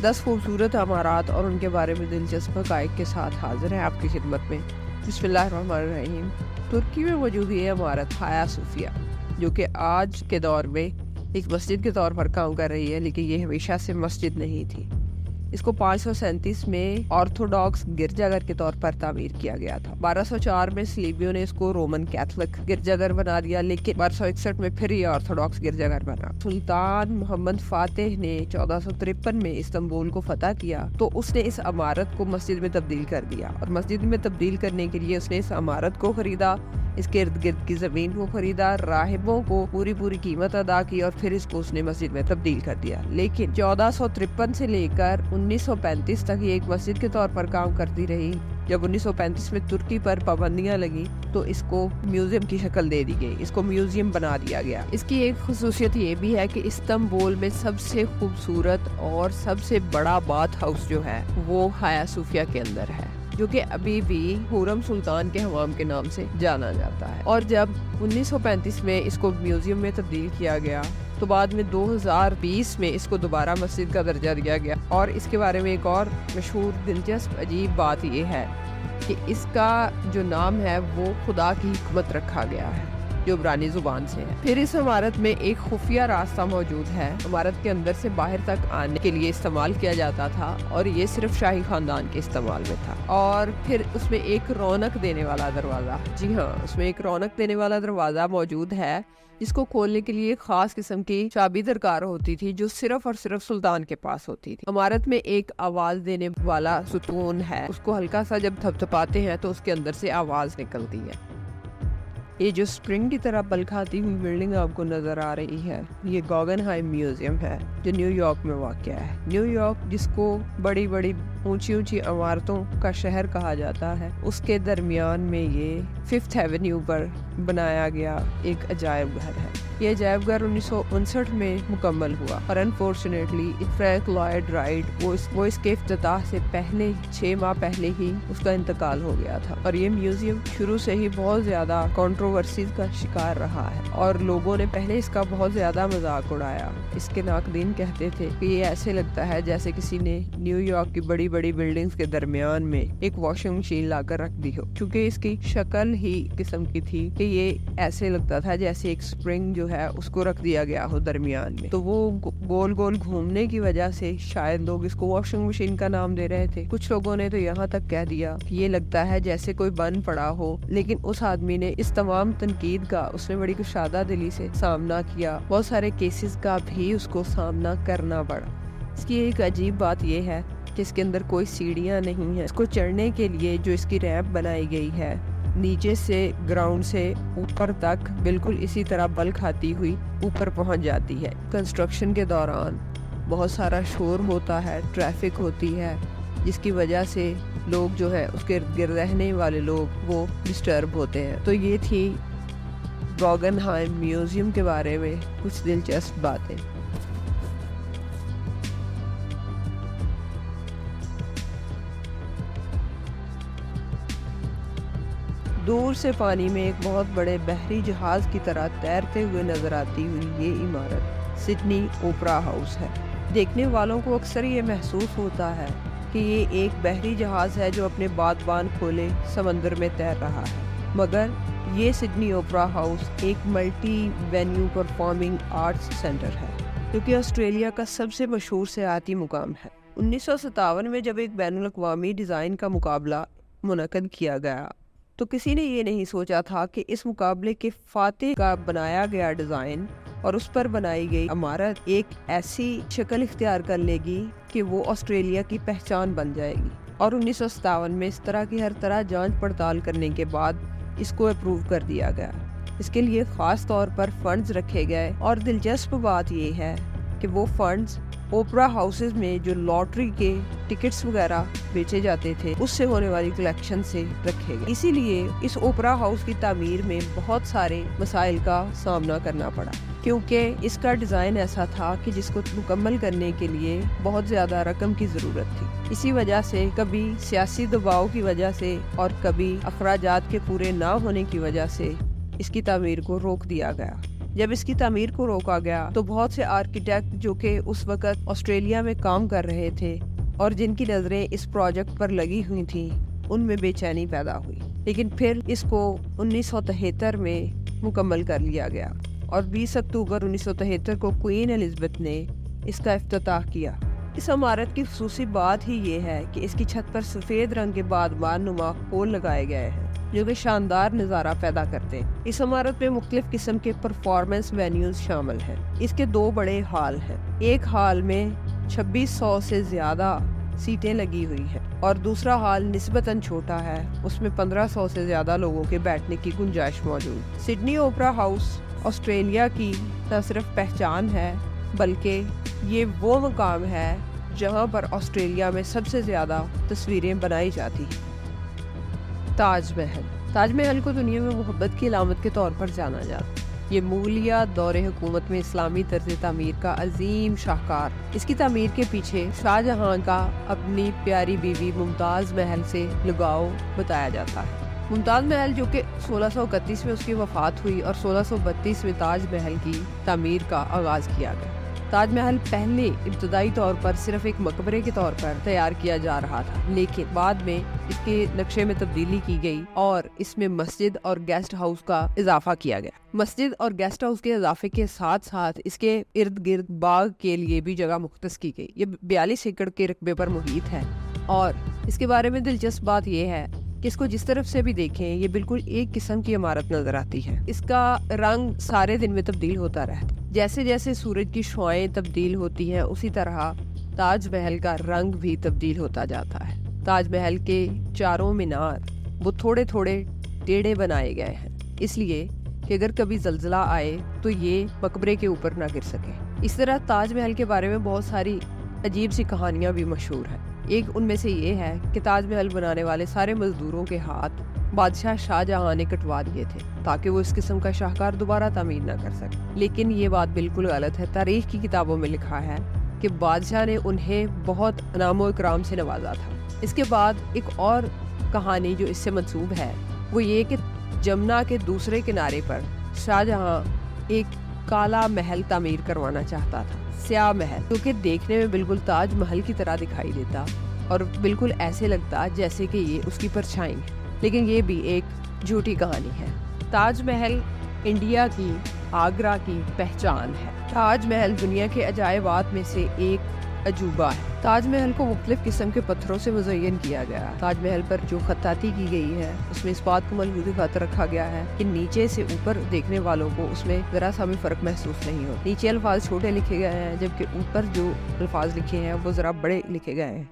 10 खूबसूरत इमारत और उनके बारे में दिलचस्प हक़ाइक़ के साथ हाजिर हैं आपकी खिदमत में। बिस्मिल्लाहिर्रहमानिर्रहीम। तुर्की में मौजूद ये इमारत हाया सूफिया, जो कि आज के दौर में एक मस्जिद के तौर पर काम कर रही है, लेकिन ये हमेशा से मस्जिद नहीं थी। इसको 537 में ऑर्थोडॉक्स गिरजाघर के तौर पर तामीर किया गया था। 1204 में सलीबियों ने इसको रोमन कैथोलिक गिरजाघर बना दिया, लेकिन 1261 में फिर ये ऑर्थोडॉक्स गिरजाघर बना। सुल्तान मोहम्मद फातिह ने 1453 में इस्तांबुल को फतह किया तो उसने इस इमारत को मस्जिद में तब्दील कर दिया, और मस्जिद में तब्दील करने के लिए उसने इस इमारत को खरीदा, इसके इर्द गिर्द की जमीन को खरीदा, राहिबों को पूरी कीमत अदा की और फिर इसको उसने मस्जिद में तब्दील कर दिया। लेकिन 1453 से लेकर 1935 तक ये एक मस्जिद के तौर पर काम करती रही। जब 1935 में तुर्की पर पाबंदियां लगी तो इसको म्यूजियम की शक्ल दे दी गई, इसको म्यूजियम बना दिया गया। इसकी एक खुसूसियत ये भी है कि इस्तांबुल में सबसे खूबसूरत और सबसे बड़ा बाथ हाउस जो है वो हाया सूफिया के अंदर है, जो कि अभी भी हुरम सुल्तान के हमाम के नाम से जाना जाता है। और जब 1935 में इसको म्यूजियम में तब्दील किया गया तो बाद में 2020 में इसको दोबारा मस्जिद का दर्जा दिया गया। और इसके बारे में एक और मशहूर दिलचस्प अजीब बात यह है कि इसका जो नाम है वो खुदा की हिकमत रखा गया है, जो इब्रानी जुबान से है। फिर इस इमारत में एक खुफिया रास्ता मौजूद है, इमारत के अंदर से बाहर तक आने के लिए इस्तेमाल किया जाता था, और ये सिर्फ शाही खानदान के इस्तेमाल में था। और फिर उसमें एक रौनक देने वाला दरवाजा, जी हाँ, उसमें एक रौनक देने वाला दरवाजा मौजूद है, जिसको खोलने के लिए खास किस्म की चाबी दरकार होती थी, जो सिर्फ और सिर्फ सुल्तान के पास होती थी। इमारत में एक आवाज देने वाला सुतून है, उसको हल्का सा जब थपथपाते हैं तो उसके अंदर से आवाज निकलती है। ये जो स्प्रिंग की तरह बल खाती हुई बिल्डिंग आपको नजर आ रही है, ये गॉगनहाइम म्यूजियम है, जो न्यूयॉर्क में वाक़या है। न्यूयॉर्क, जिसको बड़ी बड़ी ऊंची ऊंची इमारतों का शहर कहा जाता है, उसके दरमियान में ये 5th एवेन्यू पर बनाया गया एक अजायब घर है। ये अजायब घर 1959 में मुकम्मल हुआ, और अनफॉर्चुनेटली फ्रैंक लॉयड राइट वो इसके इफ्तिताह से पहले 6 माह पहले ही उसका इंतकाल हो गया था। और ये म्यूजियम शुरू से ही बहुत ज्यादा कंट्रोवर्सीज का शिकार रहा है, और लोगों ने पहले इसका बहुत ज्यादा मजाक उड़ाया। इसके नाकदीन कहते थे कि ये ऐसे लगता है जैसे किसी ने न्यूयॉर्क की बड़ी बड़ी बिल्डिंग्स के दरमियान में एक वॉशिंग मशीन लाकर रख दी हो, क्योंकि इसकी शक्ल ही किस्म की थी कि ये ऐसे लगता था जैसे एक स्प्रिंग जो है उसको रख दिया गया हो दरमियान में। तो वो गोल गोल घूमने की वजह से शायद लोग इसको वॉशिंग मशीन का नाम दे रहे थे। कुछ लोगों ने तो यहाँ तक कह दिया कि ये लगता है जैसे कोई बन पड़ा हो, लेकिन उस आदमी ने इस तमाम तनकीद का उसने बड़ी कुशादा दिली से सामना किया। बहुत सारे केसेस का भी उसको सामना करना पड़ा। इसकी एक अजीब बात यह है कि इसके अंदर कोई सीढ़ियाँ नहीं है। इसको चढ़ने के लिए जो इसकी रैंप बनाई गई है, नीचे से ग्राउंड से ऊपर तक बिल्कुल इसी तरह बल खाती हुई ऊपर पहुंच जाती है। कंस्ट्रक्शन के दौरान बहुत सारा शोर होता है, ट्रैफिक होती है, जिसकी वजह से लोग जो है उसके इर्द गिर्द रहने वाले लोग वो डिस्टर्ब होते हैं। तो ये थी गॉगनहाइम म्यूजियम के बारे में कुछ दिलचस्प बातें। दूर से पानी में एक बहुत बड़े बहरी जहाज की तरह तैरते हुए नजर आती हुई ये इमारत सिडनी ओपरा हाउस है। देखने वालों को अक्सर ये महसूस होता है कि ये एक बहरी जहाज है जो अपने बादबान खोले समंदर में तैर रहा है, मगर ये सिडनी ओपरा हाउस एक multi venue performing arts centre है, जो कि ऑस्ट्रेलिया का सबसे मशहूर सयाहती मुकाम है। 1957 में जब एक बैनुल अक़वामी डिज़ाइन का मुकाबला मुनक़द किया गया तो किसी ने ये नहीं सोचा था कि इस मुकाबले के फातिह का बनाया गया डिज़ाइन और उस पर बनाई गई इमारत एक ऐसी शक्ल इख्तियार कर लेगी कि वो ऑस्ट्रेलिया की पहचान बन जाएगी। और 1957 में इस तरह की हर तरह जांच पड़ताल करने के बाद इसको अप्रूव कर दिया गया। इसके लिए ख़ास तौर पर फंड्स रखे गए, और दिलचस्प बात ये है कि वो फंड्स ओपरा हाउसेस में जो लॉटरी के टिकट्स वगैरह बेचे जाते थे उससे होने वाली कलेक्शन से रखे गए। इसीलिए इस ओपरा हाउस की तामीर में बहुत सारे मसाइल का सामना करना पड़ा, क्योंकि इसका डिज़ाइन ऐसा था कि जिसको मुकम्मल करने के लिए बहुत ज़्यादा रकम की ज़रूरत थी। इसी वजह से कभी सियासी दबाव की वजह से और कभी अखराजात के पूरे ना होने की वजह से इसकी तामीर को रोक दिया गया। जब इसकी तामीर को रोका गया तो बहुत से आर्किटेक्ट जो कि उस वक्त ऑस्ट्रेलिया में काम कर रहे थे और जिनकी नजरें इस प्रोजेक्ट पर लगी हुई थी, उनमें बेचैनी पैदा हुई। लेकिन फिर इसको 1973 में मुकम्मल कर लिया गया और 20 अक्टूबर 1973 को क्वीन एलिज़ाबेथ ने इसका इफ्तिताह किया। इस इमारत की खुसूसी बात ही ये है कि इसकी छत पर सफ़ेद रंग के बादबान नुमा पोल लगाए गए हैं जो कि शानदार नज़ारा पैदा करते हैं। इस इमारत में मुख्तलिफ किस्म के परफॉर्मेंस वेन्यूज शामिल हैं। इसके 2 बड़े हॉल हैं। एक हॉल में 2600 से ज़्यादा सीटें लगी हुई हैं और दूसरा हॉल निस्बतन छोटा है, उसमें 1500 से ज़्यादा लोगों के बैठने की गुंजाइश मौजूद। सिडनी ओपेरा हाउस ऑस्ट्रेलिया की न सिर्फ पहचान है बल्कि ये वो मकाम है जहाँ पर ऑस्ट्रेलिया में सबसे ज़्यादा तस्वीरें बनाई जाती हैं। ताजमहल को दुनिया में मोहब्बत की अलामत के तौर पर जाना जाता है। ये मूलिया दौरे हुकूमत में इस्लामी तर्ज तामीर का अजीम शाहकार। इसकी तामीर के पीछे शाहजहां का अपनी प्यारी बीवी मुमताज़ महल से लगाव बताया जाता है। मुमताज़ महल जो कि 1631 में उसकी वफात हुई और 1632 में ताजमहल की तामीर का आगाज़ किया गया। ताजमहल पहले इब्तदाई तौर पर सिर्फ एक मकबरे के तौर पर तैयार किया जा रहा था, लेकिन बाद में इसके नक्शे में तब्दीली की गई और इसमें मस्जिद और गेस्ट हाउस का इजाफा किया गया। मस्जिद और गेस्ट हाउस के इजाफे के साथ साथ इसके इर्द गिर्द बाग के लिए भी जगह मुख्तस की गई। ये 42 एकड़ के रकबे पर मुहित है और इसके बारे में दिलचस्प बात यह है कि इसको जिस तरफ से भी देखें ये बिल्कुल एक किस्म की इमारत नजर आती है। इसका रंग सारे दिन में तब्दील होता रहता है। जैसे जैसे सूरज की शुआएं तब्दील होती हैं उसी तरह ताजमहल का रंग भी तब्दील होता जाता है। ताजमहल के चारों मीनार वो थोड़े थोड़े टेढ़े बनाए गए हैं, इसलिए कि अगर कभी जल्जला आए तो ये मकबरे के ऊपर ना गिर सके। इस तरह ताजमहल के बारे में बहुत सारी अजीब सी कहानियां भी मशहूर हैं। एक उनमें से ये है कि ताजमहल बनाने वाले सारे मजदूरों के हाथ बादशाह शाहजहां ने कटवा दिए थे ताकि वो इस किस्म का शाहकार दोबारा तामीर ना कर सके। लेकिन ये बात बिल्कुल गलत है। तारीख की किताबों में लिखा है कि बादशाह ने उन्हें बहुत इनाम इकराम से नवाजा था। इसके बाद एक और कहानी जो इससे मंसूब है वो ये कि जमुना के दूसरे किनारे पर शाहजहां एक काला महल तामीर करवाना चाहता था, स्याह महल, जो कि देखने में बिल्कुल ताजमहल की तरह दिखाई देता और बिल्कुल ऐसे लगता जैसे कि ये उसकी परछाई है। लेकिन ये भी एक झूठी कहानी है। ताजमहल इंडिया की आगरा की पहचान है। ताजमहल दुनिया के अजायबात में से एक अजूबा है। ताजमहल को मुख्तलिफ किस्म के पत्थरों से मुज़य्यन किया गया। ताजमहल पर जो खत्ताती की गई है उसमें इस बात को मलहूज़ खातिर रखा गया है कि नीचे से ऊपर देखने वालों को उसमें जरा सा भी फर्क महसूस नहीं हो। नीचे अल्फाज छोटे लिखे गए हैं जबकि ऊपर जो अल्फाज लिखे हैं वो जरा बड़े लिखे गए हैं।